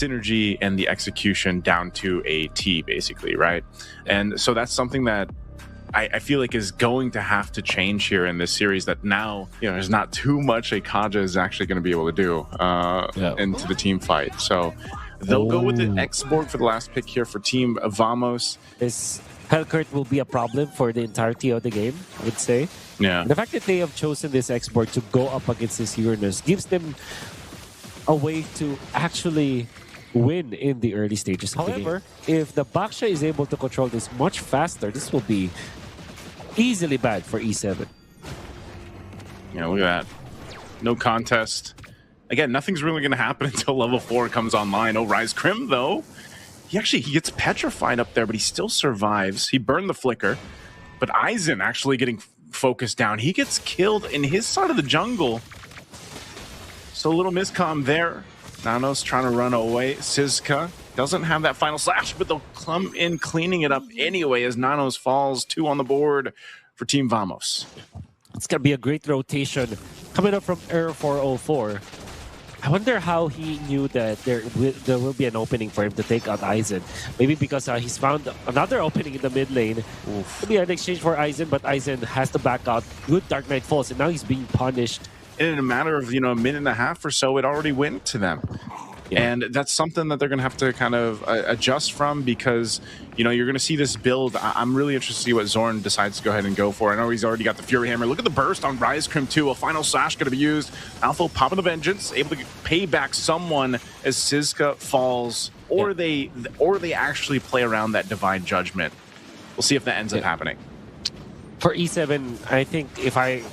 synergy and the execution down to a T, basically, right? And so that's something that I feel like is going to have to change here in this series, that now, there's not too much a Kaja is actually going to be able to do into the team fight. So they'll go with the X-Borg for the last pick here for Team Vamos. This Hellcurt will be a problem for the entirety of the game, I would say. Yeah. The fact that they have chosen this X-Borg to go up against this Uranus gives them a way to actually win in the early stages. However, if the Baksha is able to control this much faster, this will be easily bad for E7. Yeah, look at that. No contest. Again, nothing's really going to happen until level 4 comes online. Oh, Rise Crim, though. He gets petrified up there, but he still survives. He burned the flicker. But Aizen actually getting focused down. He gets killed in his side of the jungle. So a little miscomm there. Nanos trying to run away. Sizka doesn't have that final slash, but they'll come in cleaning it up anyway as Nanos falls. 2 on the board for Team Vamos. It's going to be a great rotation coming up from Error 404. I wonder how he knew that there will be an opening for him to take out Aizen. Maybe because he's found another opening in the mid lane. It'll be an exchange for Aizen, but Aizen has to back out. Good Dark Knight Falls, and now he's being punished. In a matter of, a minute and a half or so, it already went to them. Yeah. And that's something that they're going to have to kind of adjust from, because, you're going to see this build. I'm really interested to see what Zorn decides to go ahead and go for. I know he's already got the Fury Hammer. Look at the burst on Rise Crim 2. A final slash going to be used. Alpha popping the Vengeance, able to pay back someone as Sizka falls, or they actually play around that Divine Judgment. We'll see if that ends up happening. For E7, I think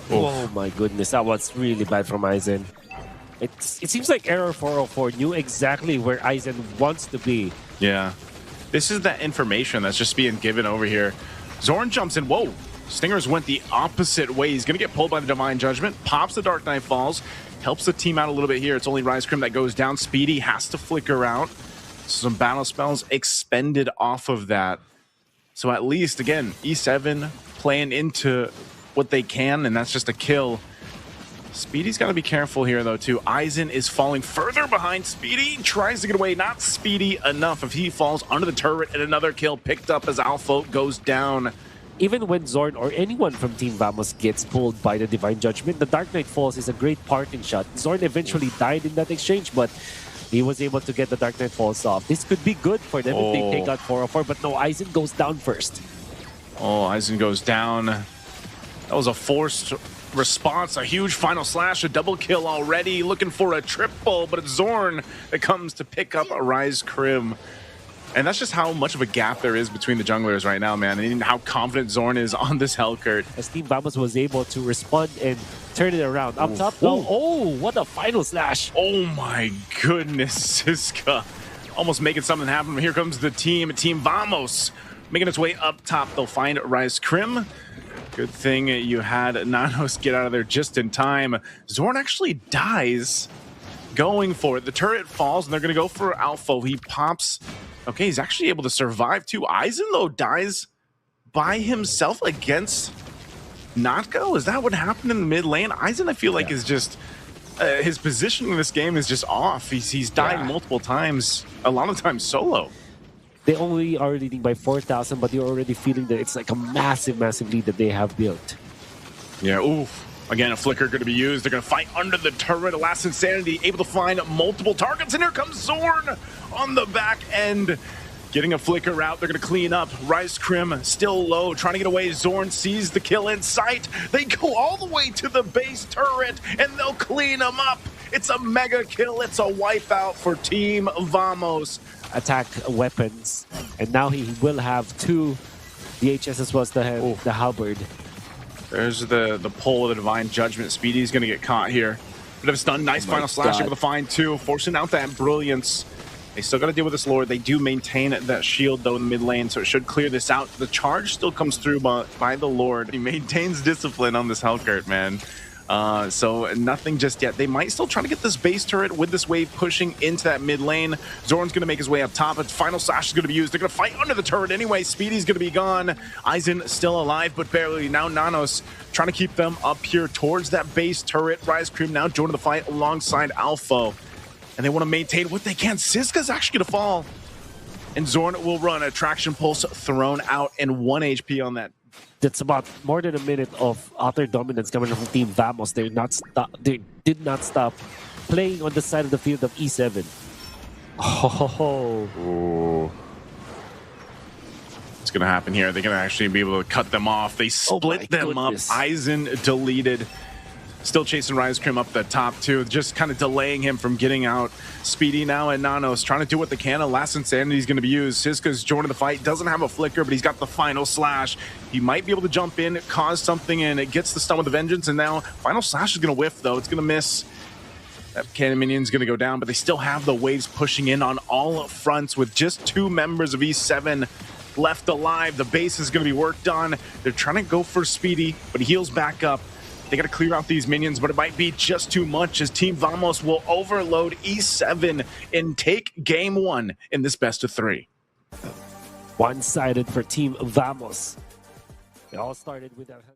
oh my goodness, that was really bad from Aizen. It seems like Error 404 knew exactly where Aizen wants to be. Yeah. This is that information that's just being given over here. Zorn jumps in. Whoa. Stingers went the opposite way. He's going to get pulled by the Divine Judgment. Pops the Dark Knight Falls. Helps the team out a little bit here. It's only Rise Crim that goes down. Speedy has to flicker out. Some battle spells expended off of that. So at least, again, E7 playing into what they can, and that's just a kill. Speedy's got to be careful here, though, too. Aizen is falling further behind Speedy. Tries to get away. Not Speedy enough. If he falls under the turret, and another kill picked up as Alpha goes down. Even when Zorn or anyone from Team Vamos gets pulled by the Divine Judgment, the Dark Knight Falls is a great parting shot. Zorn eventually died in that exchange, but he was able to get the Dark Knight Falls off. This could be good for them if they take out 404, but no, Aizen goes down first. Oh, Aizen goes down. That was a forced response, a huge final slash, a double kill already, looking for a triple, but it's Zorn that comes to pick up a Rise Crim. And that's just how much of a gap there is between the junglers right now, man, and how confident Zorn is on this Hellcurt. As Team Vamos was able to respond and turn it around. Up top, though, what a final slash. Oh my goodness, Sizka almost making something happen. Here comes the Team Vamos, making its way up top. They'll find Rise Crim. Good thing you had Nanos get out of there just in time. Zorn actually dies going for it. The turret falls, and they're going to go for Alpha. He pops. Okay, he's actually able to survive, too. Aizen, though, dies by himself against Natko. Is that what happened in the mid lane? Aizen, I feel like, is just... his position in this game is just off. He's died multiple times, a lot of times solo. They only are leading by 4,000, but you're already feeling that it's like a massive, massive lead that they have built. Yeah, oof. Again, a flicker going to be used. They're going to fight under the turret. Last Insanity, able to find multiple targets. And here comes Zorn on the back end. Getting a flicker out. They're going to clean up. Rise Crim still low, trying to get away. Zorn sees the kill in sight. They go all the way to the base turret, and they'll clean them up. It's a mega kill. It's a wipeout for Team Vamos. Attack weapons, and now he will have 2 DHS as well as the halberd. There's the pull of the Divine Judgment. Speedy's going to get caught here. Bit of a stun. Nice final slash able to find 2, forcing out that brilliance. They still got to deal with this Lord. They do maintain that shield, though, in the mid lane, so it should clear this out. The charge still comes through by the Lord. He maintains discipline on this Hellcurt, man. So nothing just yet. They might still try to get this base turret with this wave pushing into that mid lane. Zorn's going to make his way up top. A final slash is going to be used. They're going to fight under the turret anyway. Speedy's going to be gone. Aizen still alive, but barely. Now Nanos trying to keep them up here towards that base turret. Rise Crim now joining the fight alongside Alpha. and they want to maintain what they can. Siska's actually going to fall, and Zorn will run. Attraction Pulse thrown out, and 1 HP on that. That's about more than a minute of utter dominance coming from Team Vamos. They did not stop playing on the side of the field of E7. Oh. What's going to happen here? They're going to actually be able to cut them off. They split them up. Aizen deleted. Still chasing Rise Cream up the top too, just kind of delaying him from getting out. Speedy now and Nanos trying to do what they can. Last Insanity is going to be used. Siska's joining the fight. Doesn't have a flicker, but he's got the final slash. He might be able to jump in, cause something, and it gets the stun with the Vengeance. And now final slash is going to whiff though. It's going to miss. That cannon minion's going to go down, but they still have the waves pushing in on all fronts with just 2 members of E7 left alive. The base is going to be worked on. They're trying to go for Speedy, but he heals back up. They got to clear out these minions, but it might be just too much as Team Vamos will overload E7 and take game 1 in this best of 3. One-sided for Team Vamos. It all started with that.